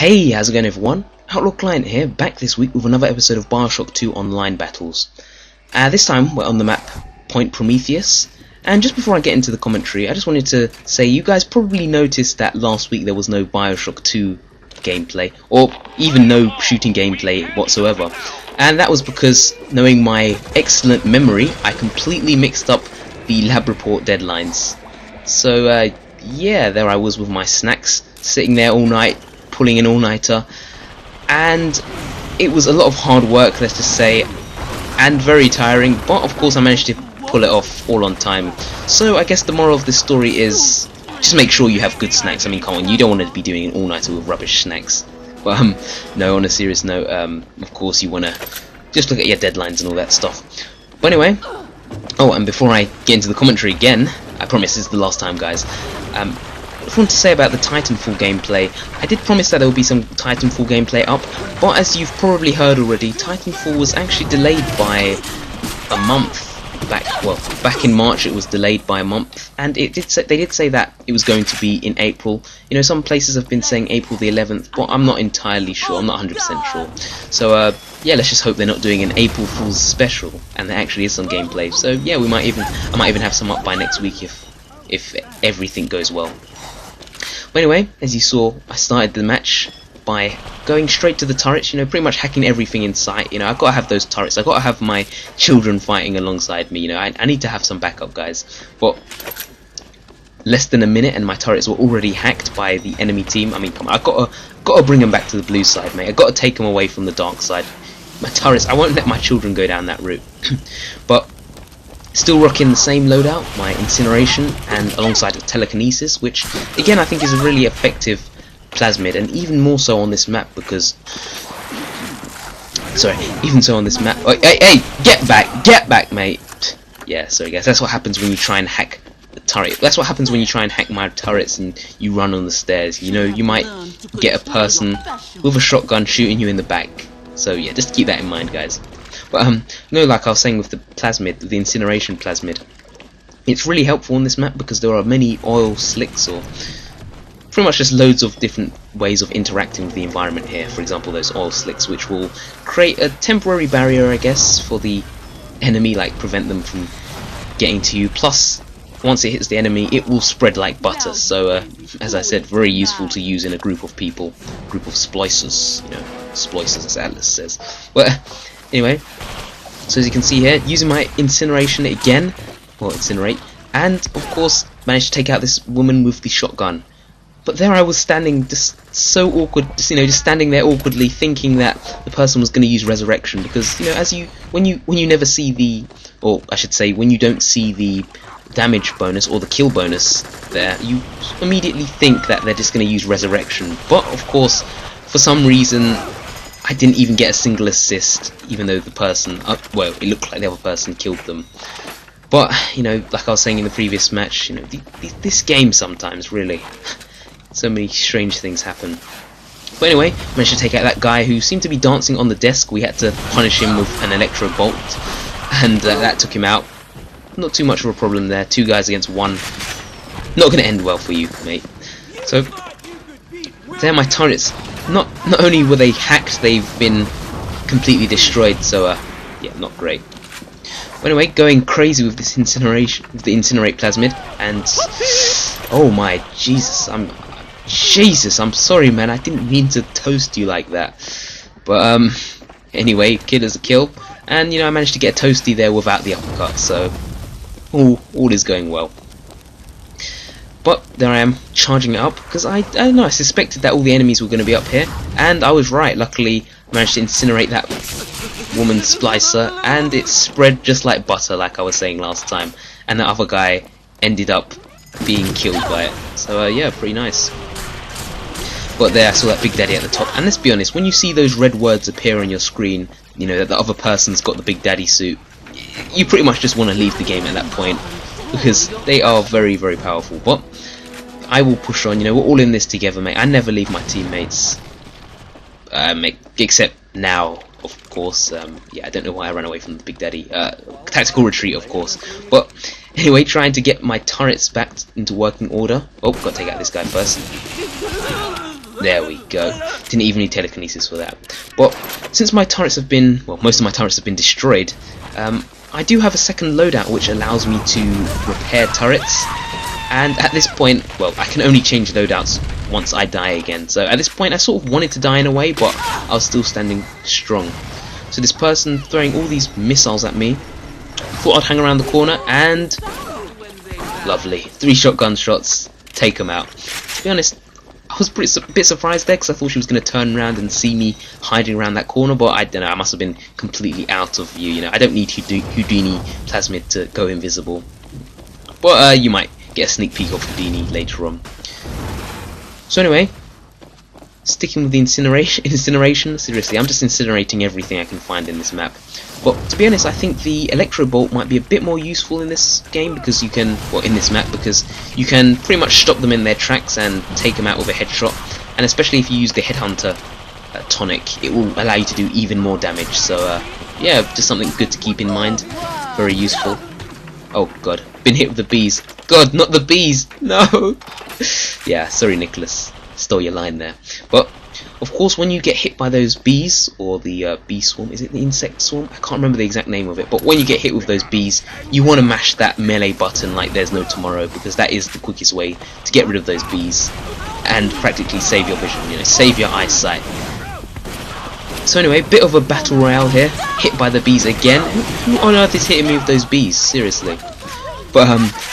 Hey, how's it going everyone? OutlawClient here, back this week with another episode of Bioshock 2 online battles. This time we're on the map Point Prometheus, and just before I get into the commentary, I just wanted to say you guys probably noticed that last week there was no Bioshock 2 gameplay, or even no shooting gameplay whatsoever. And that was because, knowing my excellent memory, I completely mixed up the lab report deadlines. So yeah, there I was with my snacks, sitting there all night, pulling an all-nighter, and it was a lot of hard work, let's just say, and very tiring, but of course I managed to pull it off all on time. So I guess the moral of this story is just make sure you have good snacks. I mean, come on, you don't want to be doing an all-nighter with rubbish snacks. But no, on a serious note, of course you want to just look at your deadlines and all that stuff. But anyway, oh, and before I get into the commentary again, I promise this is the last time, guys, I just want to say about the Titanfall gameplay. I did promise that there would be some Titanfall gameplay up, but as you've probably heard already, Titanfall was actually delayed by a month. Back in March it was delayed by a month, and they did say that it was going to be in April. You know, some places have been saying April the 11th, but I'm not entirely sure. I'm not 100% sure. So yeah, let's just hope they're not doing an April Fool's special, and there actually is some gameplay. So yeah, I might even have some up by next week if everything goes well. But anyway, as you saw, I started the match by going straight to the turrets, you know, pretty much hacking everything in sight. You know, I've got to have those turrets, I've got to have my children fighting alongside me, you know, I need to have some backup, guys. But less than a minute and my turrets were already hacked by the enemy team. I mean, come on, I've got to bring them back to the blue side, mate. I've got to take them away from the dark side. My turrets, I won't let my children go down that route. But still rocking the same loadout, my incineration, and alongside with telekinesis, which again I think is a really effective plasmid, and even more so on this map because, sorry, even so on this map. Oh, hey, get back, mate. Yeah, sorry guys, that's what happens when you try and hack the turret. That's what happens when you try and hack my turrets and you run on the stairs. You know, you might get a person with a shotgun shooting you in the back. So yeah, just keep that in mind, guys. But no, like I was saying with the plasmid, the incineration plasmid, it's really helpful on this map because there are many oil slicks, or pretty much just loads of different ways of interacting with the environment here. For example, those oil slicks, which will create a temporary barrier, I guess, for the enemy, like prevent them from getting to you. Plus, once it hits the enemy, it will spread like butter. So, as I said, very useful to use in a group of people, group of splicers, you know, splicers as Atlas says. But anyway, so as you can see here, using my incineration again, well, incinerate, and of course managed to take out this woman with the shotgun. But there I was standing, just so awkward, just, you know, just standing there awkwardly, thinking that the person was going to use resurrection, because, you know, when you never see the, or I should say, when you don't see the damage bonus or the kill bonus there, you immediately think that they're just going to use resurrection. But of course, for some reason, I didn't even get a single assist, even though the person, well, it looked like the other person killed them. But, you know, like I was saying in the previous match, you know, this game sometimes, really, so many strange things happen. But anyway, managed to take out that guy who seemed to be dancing on the desk. We had to punish him with an electro bolt, and that took him out. Not too much of a problem there. 2 guys against 1. Not going to end well for you, mate. So, there my turrets. Not only were they hacked, they've been completely destroyed. So, yeah, not great. But anyway, going crazy with this incineration, with the incinerate plasmid, and oh my Jesus, I'm sorry, man. I didn't mean to toast you like that. But anyway, kill is a kill, and you know I managed to get a toasty there without the uppercut. So all is going well. But there I am, charging it up, because I don't know, I suspected that all the enemies were going to be up here, and I was right. Luckily, I managed to incinerate that woman splicer, and it spread just like butter, like I was saying last time, and the other guy ended up being killed by it. So yeah, pretty nice. But there I saw that Big Daddy at the top, and let's be honest, when you see those red words appear on your screen, you know that the other person's got the Big Daddy suit, you pretty much just want to leave the game at that point, because they are very, very powerful. But I will push on, you know, we're all in this together, mate. I never leave my teammates, except now, of course. Yeah, I don't know why I ran away from the Big Daddy. Tactical retreat, of course. But anyway, trying to get my turrets back into working order. Oh, gotta take out this guy first. There we go. Didn't even need telekinesis for that. But since my turrets have been, well, most of my turrets have been destroyed, I do have a second loadout which allows me to repair turrets. And at this point, well, I can only change loadouts once I die again. So at this point, I sort of wanted to die in a way, but I was still standing strong. So this person throwing all these missiles at me, thought I'd hang around the corner, and lovely, 3 shotgun shots, take them out. To be honest, I was a bit surprised there because I thought she was going to turn around and see me hiding around that corner, but I don't know, I must have been completely out of view. You know, I don't need Houdini Plasmid to go invisible. But you might get a sneak peek of Houdini later on. So anyway, sticking with the incineration, seriously, I'm just incinerating everything I can find in this map. But to be honest, I think the electro bolt might be a bit more useful in this game because you can, well, in this map, because you can pretty much stop them in their tracks and take them out with a headshot. And especially if you use the headhunter tonic, it will allow you to do even more damage. So yeah, just something good to keep in mind. Very useful. Oh god, been hit with the bees. God, not the bees! No! Yeah, sorry Nicholas, stole your line there. But of course, when you get hit by those bees, or the bee swarm, is it the insect swarm? I can't remember the exact name of it, but when you get hit with those bees, you want to mash that melee button like there's no tomorrow, because that is the quickest way to get rid of those bees and practically save your vision, you know, save your eyesight. So anyway, bit of a battle royale here, hit by the bees again. Who on earth is hitting me with those bees? Seriously. But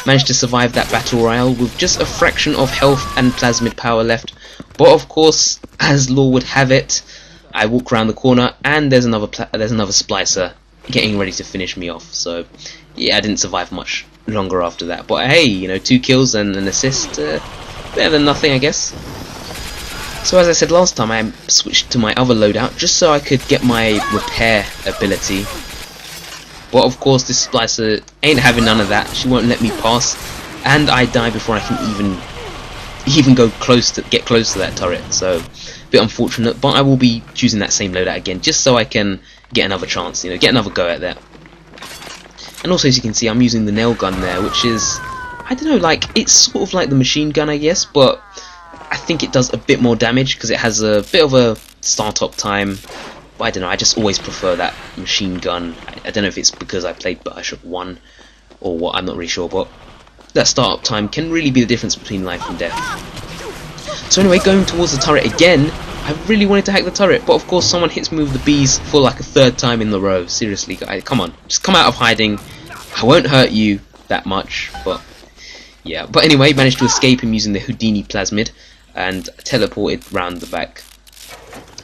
managed to survive that battle royale with just a fraction of health and plasmid power left. But of course, as law would have it, I walk around the corner and there's another splicer getting ready to finish me off. So yeah, I didn't survive much longer after that. But hey, you know, 2 kills and an assist, better than nothing, I guess. So as I said last time, I switched to my other loadout just so I could get my repair ability. But of course, this splicer ain't having none of that. She won't let me pass, and I die before I can even get close to that turret. So a bit unfortunate, but I will be choosing that same loadout again just so I can get another chance, you know, get another go at that. And also, as you can see, I'm using the nail gun there, which is, I don't know, like, it's sort of like the machine gun, I guess, but I think it does a bit more damage because it has a bit of a start-up time. But I don't know, I just always prefer that machine gun. I don't know if it's because I played Bioshock 1 or what, I'm not really sure, but that start-up time can really be the difference between life and death. So anyway, going towards the turret again, I really wanted to hack the turret, but of course someone hits me with the bees for like a 3rd time in the row. Seriously, guys, come on, just come out of hiding. I won't hurt you that much, but yeah. But anyway, managed to escape him using the Houdini Plasmid and teleported round the back.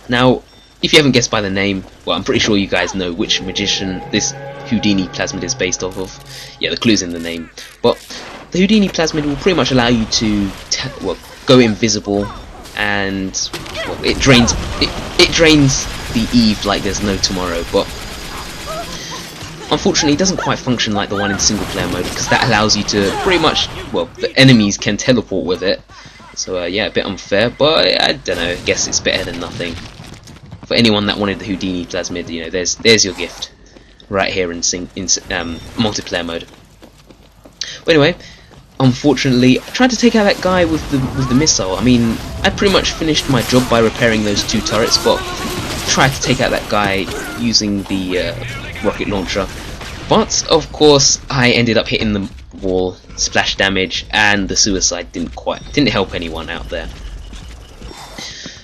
Now, if you haven't guessed by the name, well, I'm pretty sure you guys know which magician this Houdini Plasmid is based off of. Yeah, the clue's in the name. But the Houdini Plasmid will pretty much allow you to go invisible, and well, it drains the Eve like there's no tomorrow. But unfortunately, it doesn't quite function like the one in single player mode, because that allows you to pretty much, well, the enemies can teleport with it. So yeah, a bit unfair, but I don't know, I guess it's better than nothing. For anyone that wanted the Houdini Plasmid, you know, there's your gift right here in multiplayer mode. But anyway, unfortunately, I tried to take out that guy with the missile. I mean, I pretty much finished my job by repairing those 2 turrets, but tried to take out that guy using the rocket launcher. But of course, I ended up hitting the wall, splash damage, and the suicide didn't help anyone out there.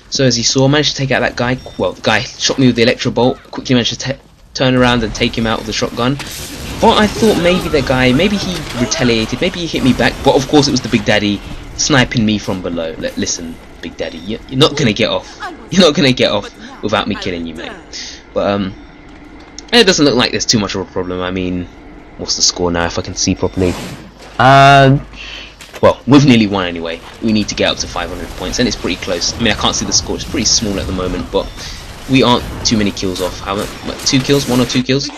So as you saw, I managed to take out that guy. Well, the guy shot me with the electro bolt, quickly managed to turn around and take him out with the shotgun. But I thought maybe the guy, maybe he retaliated, maybe he hit me back, but of course it was the Big Daddy sniping me from below. Listen, Big Daddy, you're not gonna get off. You're not gonna get off without me killing you, mate. But it doesn't look like there's too much of a problem. I mean, what's the score now if I can see properly? Well, we've nearly won anyway. We need to get up to 500 points, and it's pretty close. I mean, I can't see the score, it's pretty small at the moment, but we aren't too many kills off. How much? 2 kills? 1 or 2 kills?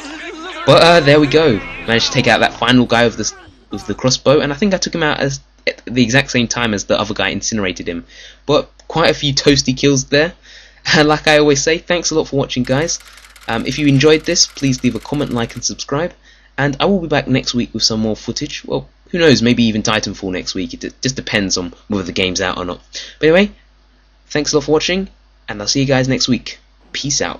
But there we go. Managed to take out that final guy with the crossbow, and I think I took him out at the exact same time as the other guy incinerated him. But quite a few toasty kills there. And like I always say, thanks a lot for watching, guys. If you enjoyed this, please leave a comment, like, and subscribe. And I will be back next week with some more footage. Well, who knows, maybe even Titanfall next week. It just depends on whether the game's out or not. But anyway, Thanks a lot for watching, and I'll see you guys next week. Peace out.